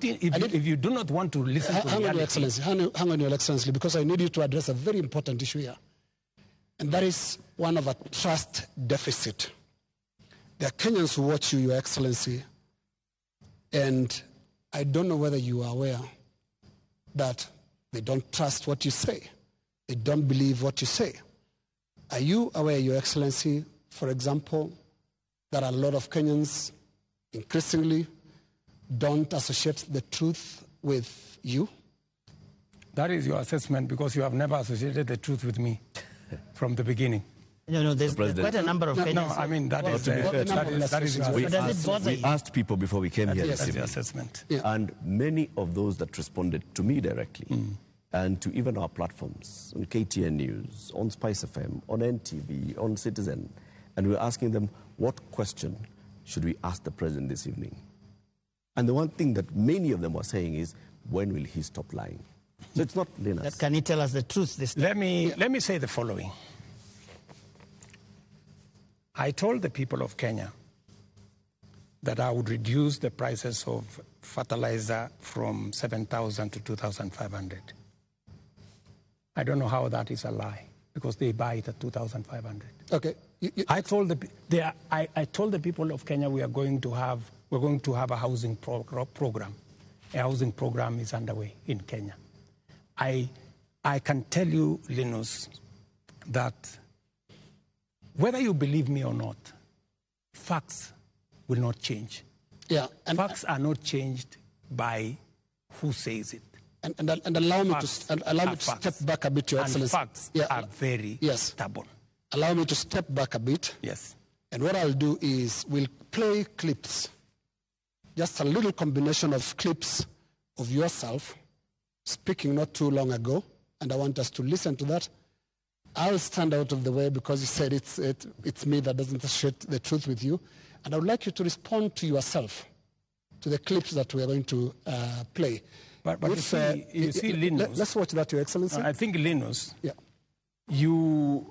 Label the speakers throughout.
Speaker 1: If you do not want to listen to
Speaker 2: reality...
Speaker 1: Your
Speaker 2: Excellency, hang on, Your Excellency, because I need you to address a very important issue here. And that is one of a trust deficit. There are Kenyans who watch you, Your Excellency, and I don't know whether you are aware that they don't trust what you say. They don't believe what you say. Are you aware, Your Excellency, for example, that a lot of Kenyans increasingly don't associate the truth with you?
Speaker 1: That is your assessment, because you have never associated the truth with me from the beginning.
Speaker 3: No, there's quite a number of Kenyans.
Speaker 1: No, I mean, that is
Speaker 4: we asked people before we came here
Speaker 1: this evening. Assessment.
Speaker 4: Yeah. And many of those that responded to me directly, and to even our platforms, on KTN News, on Spice FM, on NTV, on Citizen, and we were asking them, what question should we ask the president this evening? And the one thing that many of them were saying is, when will he stop lying? So it's not Linus.
Speaker 3: Can he tell us the truth this time?
Speaker 1: Let me say the following. I told the people of Kenya that I would reduce the prices of fertilizer from 7,000 to 2,500. I don't know how that is a lie, because they buy it at 2,500.
Speaker 2: Okay.
Speaker 1: I told the people of Kenya we're going to have a housing program. A housing program is underway in Kenya. I can tell you, Linus, that whether you believe me or not, facts will not change.
Speaker 2: Yeah,
Speaker 1: facts are not changed by who says it.
Speaker 2: And allow me to step back a bit, Your Excellency.
Speaker 1: Facts are very stubborn.
Speaker 2: Allow me to step back a bit.
Speaker 1: Yes.
Speaker 2: And what I'll do is we'll play clips, just a little combination of clips of yourself speaking not too long ago, and I want us to listen to that. I'll stand out of the way because you said it's me that doesn't share the truth with you, and I would like you to respond to yourself, to the clips that we are going to play.
Speaker 1: But you see, Linus...
Speaker 2: Let's watch that, Your Excellency.
Speaker 1: I think, Linus, you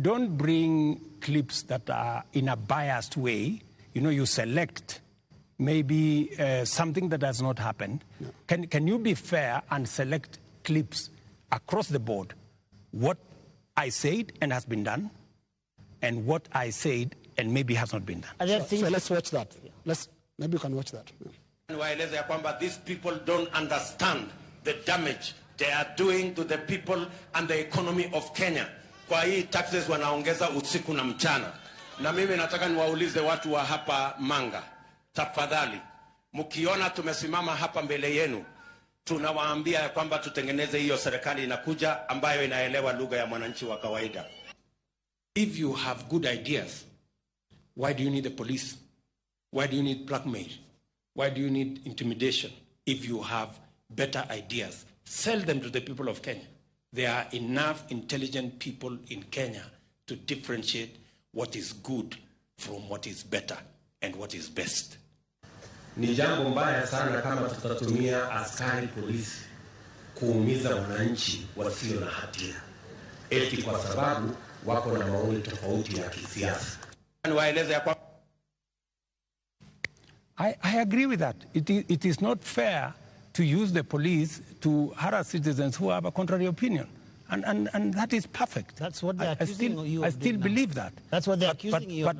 Speaker 1: don't bring clips that are in a biased way. You know, you select maybe something that has not happened. Yeah. Can you be fair and select clips across the board? What I said and has been done, and what I said and maybe has not been done.
Speaker 2: So let's watch that. Maybe you can watch that.
Speaker 5: Waeleza ya kwamba these people don't understand the damage they are doing to the people and the economy of Kenya. Kwa hii taxes wanaongeza usiku na mchana. Na mimi nataka niwaulize watu wa hapa Manga, tafadhali, mkiona tumesimama hapa mbele yenu, tunawaambia ya kwamba tutengeneze hiyo serikali inakuja ambayo inaelewa lugha ya mwananchi wa kawaida. If you have good ideas, why do you need the police? Why do you need blackmail? Why do you need intimidation? If you have better ideas, sell them to the people of Kenya. There are enough intelligent people in Kenya to differentiate what is good from what is better and what is best.
Speaker 6: Ni jambo mbaya sana kama tutatumia askari polisi kuumiza wananchi wasio na hatia, eti kwa sababu wako na maoni tofauti ya kisiasa.
Speaker 5: Waeleza ya kwa
Speaker 1: I agree with that. It is not fair to use the police to harass citizens who have a contrary opinion. And that is perfect.
Speaker 3: That's what they're accusing you of.
Speaker 1: I still believe that.
Speaker 3: That's what they're accusing you of.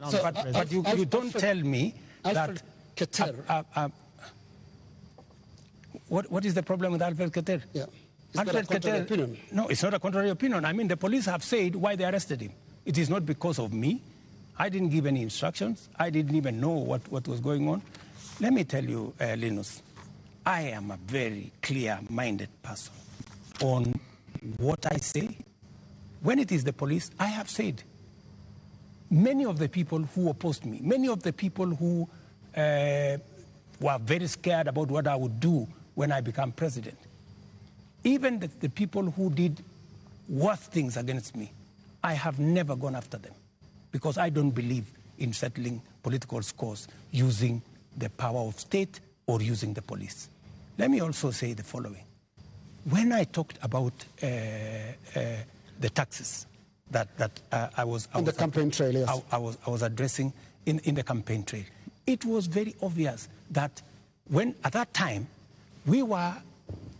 Speaker 1: But you don't tell me
Speaker 2: Alfred Keter.
Speaker 1: What is the problem with Alfred Keter?
Speaker 2: Yeah.
Speaker 1: Alfred Keter, no, it's not a contrary opinion. I mean, the police have said why they arrested him. It is not because of me. I didn't give any instructions. I didn't even know what was going on. Let me tell you, Linus, I am a very clear-minded person on what I say. When it is the police, I have said, many of the people who opposed me, many of the people who were very scared about what I would do when I become president, even the people who did worse things against me, I have never gone after them because I don't believe in settling political scores using the power of state or using the police. Let me also say the following. When I talked about the taxes that I was
Speaker 2: on the campaign trail, yes.
Speaker 1: I was addressing in the campaign trail, it was very obvious that when at that time we were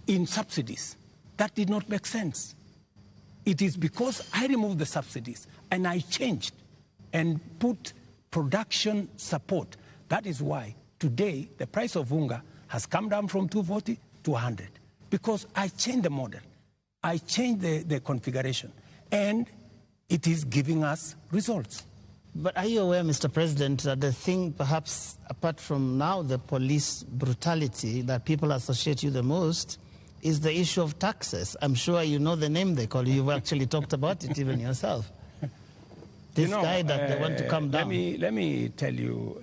Speaker 1: in subsidies. That did not make sense. It is because I removed the subsidies and I changed and put production support. That is why today the price of unga has come down from 240 to 100, because I changed the model. I changed the configuration, and it is giving us results.
Speaker 3: But are you aware, Mr. President, that the thing, perhaps apart from now the police brutality that people associate you the most, is the issue of taxes? I'm sure you know the name they call you. You've actually talked about it even yourself. This guy that they want to come down.
Speaker 1: Let me tell you,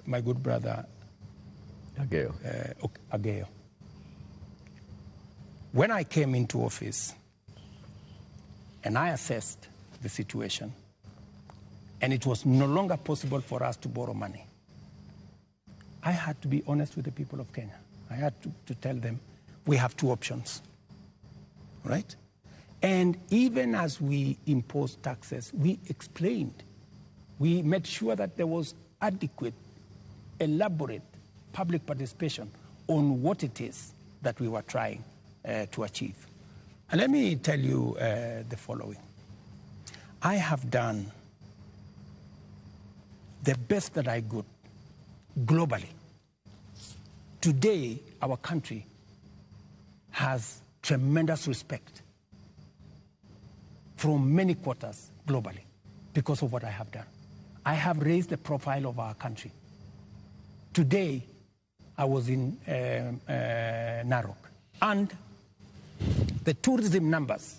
Speaker 1: my good brother, Akia. When I came into office and I assessed the situation, and it was no longer possible for us to borrow money, I had to be honest with the people of Kenya. I had to tell them we have two options, right? And even as we imposed taxes, we explained, we made sure that there was adequate, elaborate public participation on what it is that we were trying to achieve. And let me tell you the following. I have done the best that I could globally. Today, our country has tremendous respect from many quarters globally because of what I have done. I have raised the profile of our country. Today, I was in Narok, and the tourism numbers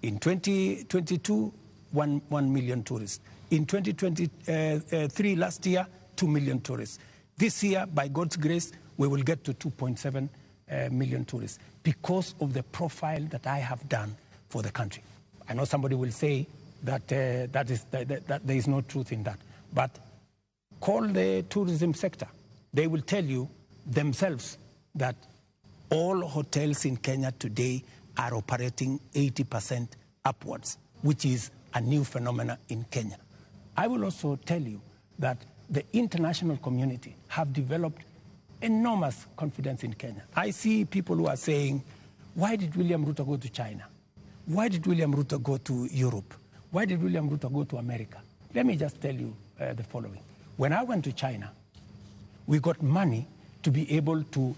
Speaker 1: in 2022, 1 million tourists. In 2023, last year, 2 million tourists. This year, by God's grace, we will get to 2.7 million tourists because of the profile that I have done for the country. I know somebody will say that, that there is no truth in that, but call the tourism sector. They will tell you themselves that all hotels in Kenya today are operating 80% upwards, which is a new phenomenon in Kenya. I will also tell you that the international community have developed enormous confidence in Kenya. I see people who are saying, why did William Ruto go to China? Why did William Ruto go to Europe? Why did William Ruto go to America? Let me just tell you the following. When I went to China, we got money to be able to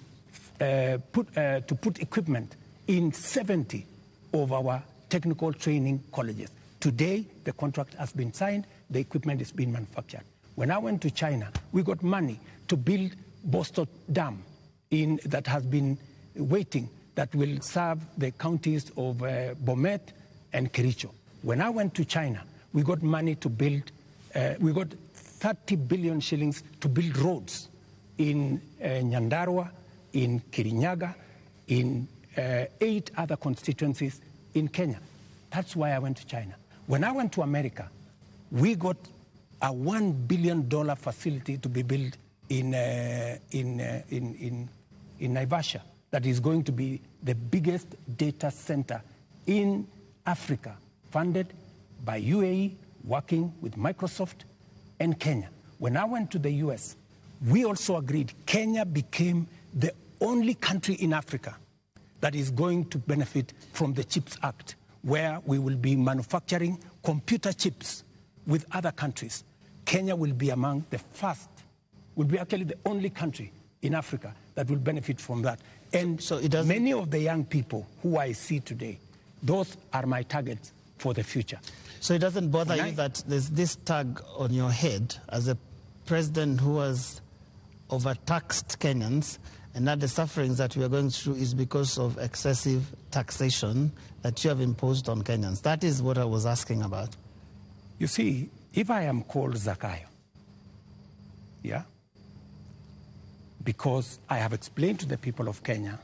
Speaker 1: put equipment in 70 of our technical training colleges. Today, the contract has been signed, the equipment is being manufactured. When I went to China, we got money to build Bosto Dam that has been waiting, that will serve the counties of Bomet and Kericho. When I went to China, we got money to build, we got 30 billion shillings to build roads in Nyandarua, in Kirinyaga, in 8 other constituencies in Kenya. That's why I went to China. When I went to America, we got a $1 billion facility to be built in Naivasha that is going to be the biggest data center in Africa, funded by UAE, working with Microsoft and Kenya. When I went to the US, we also agreed Kenya became the only country in Africa that is going to benefit from the CHIPS Act, where we will be manufacturing computer chips with other countries. Kenya will be among the first, will be actually the only country in Africa that will benefit from that. And so many of the young people who I see today, those are my targets for the future.
Speaker 3: So it doesn't bother you that there's this tag on your head as a president who has overtaxed Kenyans, and that the sufferings that we are going through is because of excessive taxation that you have imposed on Kenyans? That is what I was asking about.
Speaker 1: You see, if I am called Zakayo, yeah, because I have explained to the people of Kenya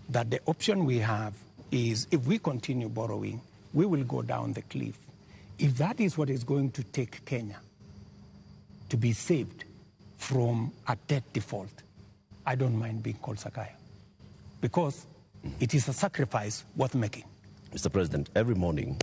Speaker 1: that the option we have is, if we continue borrowing, we will go down the cliff. If that is what is going to take Kenya to be saved from a debt default, I don't mind being called Zakayo, because it is a sacrifice worth making.
Speaker 4: Mr. President, every morning